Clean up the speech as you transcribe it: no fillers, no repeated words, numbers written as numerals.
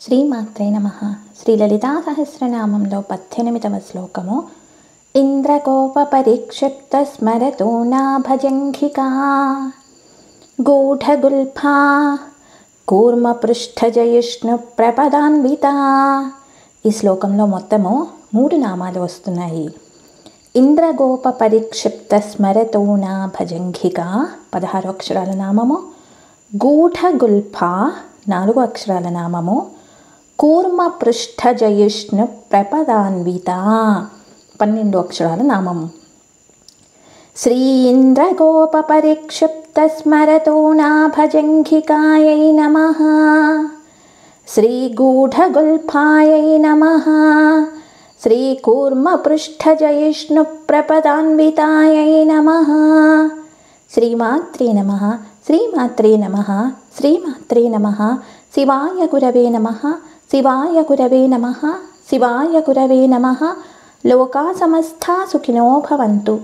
శ్రీమాత్రే నమః. శ్రీ లలితా సహస్రనామంలో 18వ శ్లోకము. ఇంద్రకోపపరిక్షిప్త స్మరతో నాభజంఘికా గూఢగుల్ఫా కూర్మపృష్ఠజయిష్ణు ప్రపదాన్వితా. ఈ శ్లోకంలో మొత్తము 3 నామాలు వస్తున్నాయి. ఇంద్రగోప పరిక్షిప్త స్మరతో నాభజంఘికా 16 అక్షరాల నామము. గూఢగుల్ఫా 4 అక్షరాల నామము. కూర్మపృష్ఠజయిష్ణు ప్రపదాన్విత 12 అక్షరాల నామము. శ్రీ ఇంద్రగోప పరిక్షిప్త స్మరతో నాభజంఘికాయై నమః. శ్రీ గూఢగుల్ఫాయై నమః. శ్రీ కూర్మపృష్ఠజయిష్ణు ప్రపదాన్వితాయై నమః. శ్రీమాత్రే నమః. శ్రీమాత్రే నమః. శ్రీమాత్రే నమః. శివాయ గురవే నమః. శివాయ గురవే నమః. శివాయ గురవే నమః. లోకా సమస్తా సుఖినో భవంతు.